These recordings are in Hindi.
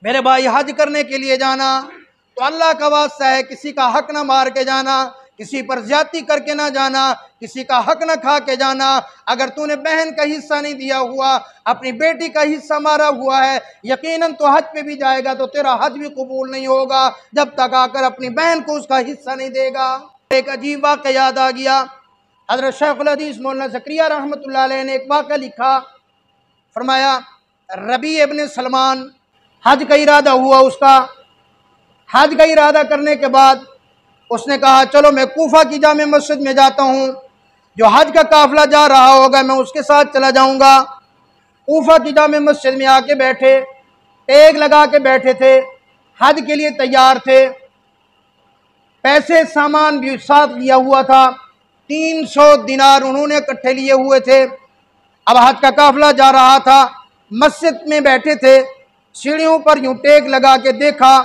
मेरे भाई, हज करने के लिए जाना तो अल्लाह का वास्ता है, किसी का हक ना मार के जाना, किसी पर ज्यादती करके ना जाना, किसी का हक ना खा के जाना। अगर तूने बहन का हिस्सा नहीं दिया हुआ, अपनी बेटी का हिस्सा मारा हुआ है, यकीनन तो हज पे भी जाएगा तो तेरा हज भी कबूल नहीं होगा जब तक आकर अपनी बहन को उसका हिस्सा नहीं देगा। एक अजीब वाक़या याद आ गया। हज़रत शेखुल हदीस मौलाना ज़करिया रहमतुल्लाह अलैह ने एक वाक़या लिखा। फरमाया, रबी इब्न सलमान हज का इरादा हुआ उसका। हज का इरादा करने के बाद उसने कहा, चलो मैं कूफा की जामे मस्जिद में जाता हूँ, जो हज का काफिला जा रहा होगा मैं उसके साथ चला जाऊँगा। कूफा की जामे मस्जिद में आके बैठे, टेक लगा के बैठे थे, हज के लिए तैयार थे, पैसे सामान भी साथ लिया हुआ था, 300 दिनार उन्होंने इकट्ठे लिए हुए थे। अब हज का काफिला जा रहा था, मस्जिद में बैठे थे, सीढ़ियों पर यूं टेक लगा के देखा,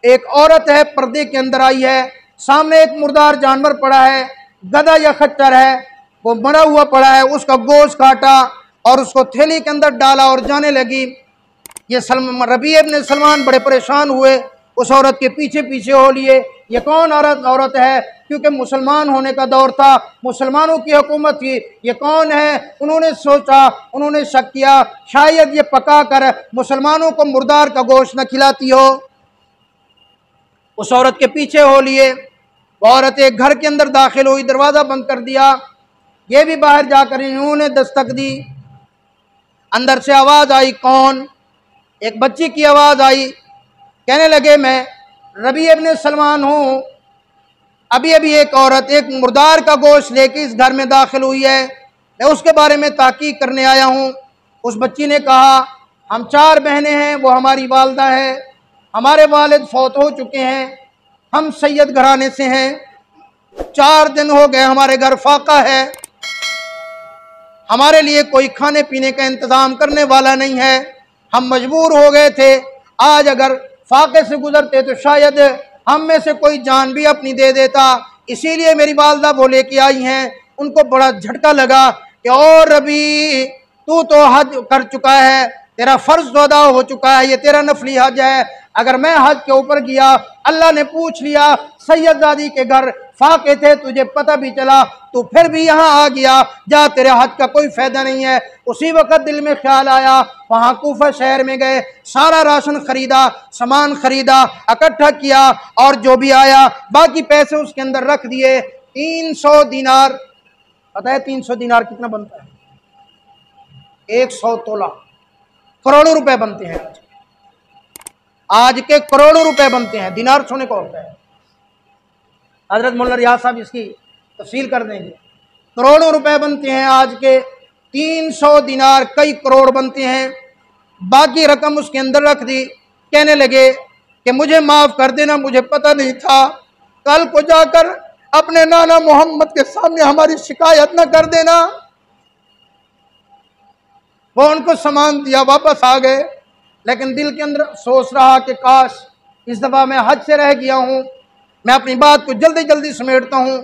एक औरत है पर्दे के अंदर आई है, सामने एक मुर्दार जानवर पड़ा है, गधा या खच्चर है, वो मरा हुआ पड़ा है, उसका गोश्त काटा और उसको थैली के अंदर डाला और जाने लगी। ये रबी इब्न सलमान बड़े परेशान हुए, उस औरत के पीछे पीछे हो लिए, ये कौन औरत है, क्योंकि मुसलमान होने का दौर था, मुसलमानों की हुकूमत थी, ये कौन है। उन्होंने सोचा, उन्होंने शक किया, शायद ये पका कर मुसलमानों को मुर्दार का गोश्त न खिलाती हो। उस औरत के पीछे हो लिए, वो औरत एक घर के अंदर दाखिल हुई, दरवाज़ा बंद कर दिया, ये भी बाहर जाकर इन्होंने दस्तक दी। अंदर से आवाज़ आई, कौन? एक बच्ची की आवाज़ आई, कहने लगे मैं रबी इब्न सलमान हूँ, अभी अभी एक औरत एक मुर्दार का गोश्त लेके इस घर में दाखिल हुई है, मैं उसके बारे में ताकीद करने आया हूँ। उस बच्ची ने कहा, हम 4 बहनें हैं, वो हमारी वालदा है, हमारे वालिद फौत हो चुके हैं, हम सैयद घराने से हैं, 4 दिन हो गए हमारे घर फाका है, हमारे लिए कोई खाने पीने का इंतज़ाम करने वाला नहीं है, हम मजबूर हो गए थे, आज अगर फाके से गुजरते तो शायद हम में से कोई जान भी अपनी दे देता, इसीलिए मेरी वालदा वो लेके आई हैं। उनको बड़ा झटका लगा कि और रबी, तू तो हज कर चुका है, तेरा फ़र्ज अदा हो चुका है, ये तेरा नफली हज है, अगर मैं हज के ऊपर गया, अल्लाह ने पूछ लिया सैयदजादी के घर फाके थे, तुझे पता भी चला, तू फिर भी यहाँ आ गया, जा, तेरे हज का कोई फ़ायदा नहीं है। उसी वक़्त दिल में ख्याल आया, वहाँ कूफा शहर में गए, सारा राशन ख़रीदा, सामान ख़रीदा, इकट्ठा किया और जो भी आया बाकी पैसे उसके अंदर रख दिए। 300 दिनार, पता है 300 दिनार कितना बनता है? 100 तोला, करोड़ों रुपए बनते हैं। आज के करोड़ों रुपए बनते हैं, दिनार सोने को होता है। हजरत मौलाना रियाज साहब इसकी तफसील कर देंगे। करोड़ों रुपए बनते हैं आज के, 300 दिनार कई करोड़ बनते हैं। बाकी रकम उसके अंदर रख दी, कहने लगे कि मुझे माफ़ कर देना, मुझे पता नहीं था, कल को जाकर अपने नाना मोहम्मद के सामने हमारी शिकायत न कर देना। वो उनको सामान दिया, वापस आ गए, लेकिन दिल के अंदर सोच रहा कि काश इस दफ़ा मैं हज से रह गया हूँ, मैं अपनी बात को जल्दी जल्दी समेटता हूँ।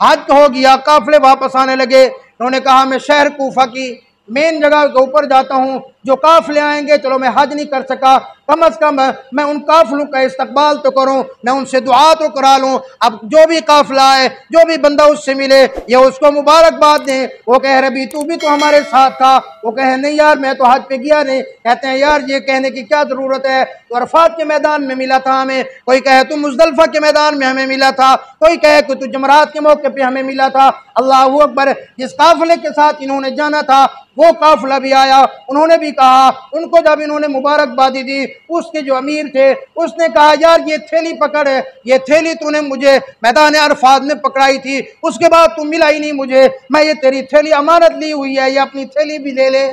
हज हो गया, काफिले वापस आने लगे। उन्होंने कहा मैं शहर कूफा की मेन जगह के ऊपर जाता हूँ, जो काफिले आएंगे, चलो मैं हज नहीं कर सका, कम अज़ कम मैं उन काफिलों का इस्तकबाल तो करूँ, मैं उनसे दुआ तो करा लूँ। अब जो भी काफिला आए, जो भी बंदा उससे मिले, ये उसको मुबारकबाद दें। वो कह रबी तू भी तो हमारे साथ था, वो कहे नहीं यार मैं तो हज पे गया नहीं। कहते हैं यार ये कहने की क्या ज़रूरत है, तो अरफात के मैदान में मिला था हमें, कोई कहे तो मुज़दलिफ़ा के मैदान में हमें मिला था, कोई कहे कि तू जमरात के मौके पर हमें मिला था। अल्लाहू अकबर। जिस काफिले के साथ इन्होंने जाना था वो काफिला भी आया, उन्होंने भी कहा, उनको जब इन्होंने मुबारकबादी दी, उसके जो अमीर थे उसने कहा यार ये थैली पकड़, ये थैली तूने मुझे मैदान अरफात में पकड़ाई थी, उसके बाद तू मिला ही नहीं मुझे, मैं ये तेरी थैली अमानत ली हुई है, ये अपनी थैली भी ले ले।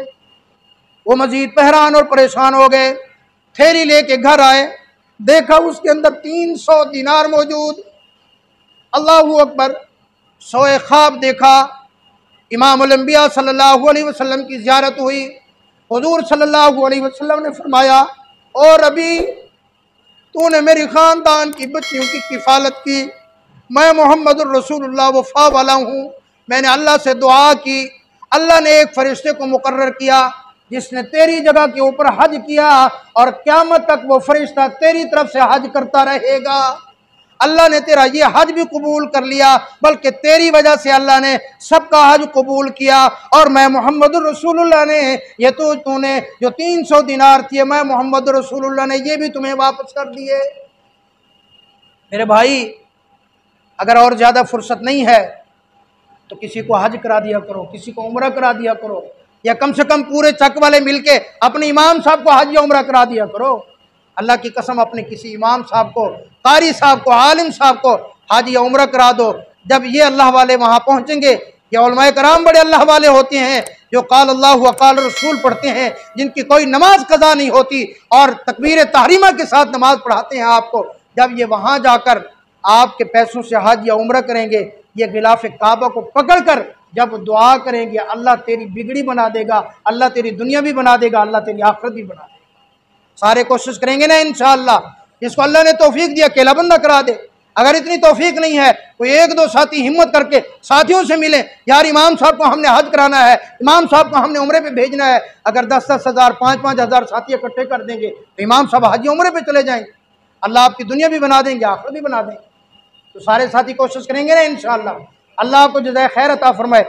वो मजीद पहरान और परेशान हो गए। थैली लेके घर आए, देखा उसके अंदर 300 दिनार मौजूद। अल्लाहू अकबर। सोए ख्वाब देखा, इमामुल अंबिया सल्लल्लाहु अलैहि वसल्लम की ज़ियारत हुई। हुजूर सल्लल्लाहु अलैहि वसल्लम ने फरमाया, और अभी तूने मेरी ख़ानदान की बच्चियों की किफ़ालत की, मैं मोहम्मदुर रसूलुल्लाह वफ़ा वाला हूँ, मैंने अल्लाह से दुआ की, अल्लाह ने एक फ़रिश्ते को मुकर्रर किया, जिसने तेरी जगह के ऊपर हज किया और क़यामत तक वो फरिश्ता तेरी तरफ से हज करता रहेगा। अल्लाह ने तेरा ये हज भी कबूल कर लिया, बल्कि तेरी वजह से अल्लाह ने सबका हज कबूल किया। और मैं मोहम्मद रसूलुल्लाह ने ये तो तूने जो 300 दिनार थे, मैं मोहम्मद रसूलुल्लाह ने ये भी तुम्हें वापस कर दिए। मेरे भाई, अगर और ज़्यादा फुर्सत नहीं है तो किसी को हज करा दिया करो, किसी को उम्रा करा दिया करो, या कम से कम पूरे चक वाले मिलके अपने इमाम साहब को हज या उम्रा करा दिया करो। अल्लाह की कसम, अपने किसी इमाम साहब को, कारी साहब को, आलिम साहब को हज या उम्रा करा दो। जब ये अल्लाह वाले वहाँ पहुँचेंगे, ये उलमाए कराम बड़े अल्लाह वाले होते हैं जो काल अल्लाह व काल रसूल पढ़ते हैं, जिनकी कोई नमाज कज़ा नहीं होती और तकबीर तहरीमा के साथ नमाज पढ़ाते हैं आपको। जब ये वहाँ जाकर आपके पैसों से हज या उम्रा करेंगे, ये गिलाफ काबा को पकड़ कर जब दुआ करेंगे, अल्लाह तेरी बिगड़ी बना देगा, अल्लाह तेरी दुनिया भी बना देगा, अल्लाह तेरी आखिरत भी बना देगा। सारे कोशिश करेंगे ना इंशाअल्लाह। जिसको अल्लाह ने तौफीक दिया अकेला बंदा करा दे। अगर इतनी तौफीक नहीं है, कोई एक दो साथी हिम्मत करके साथियों से मिले, यार इमाम साहब को हमने हज कराना है, इमाम साहब को हमने उम्रे पे भेजना है। अगर 10-10 हज़ार 5-5 हज़ार साथी इकट्ठे कर देंगे तो इमाम साहब हज उम्रे पे चले जाएंगे, अल्लाह आपकी दुनिया भी बना देंगे, आखिरत भी बना देंगे। तो सारे साथी कोशिश करेंगे ना इंशाअल्लाह। अल्लाह आपको जज़ाए खैर अता फरमाए।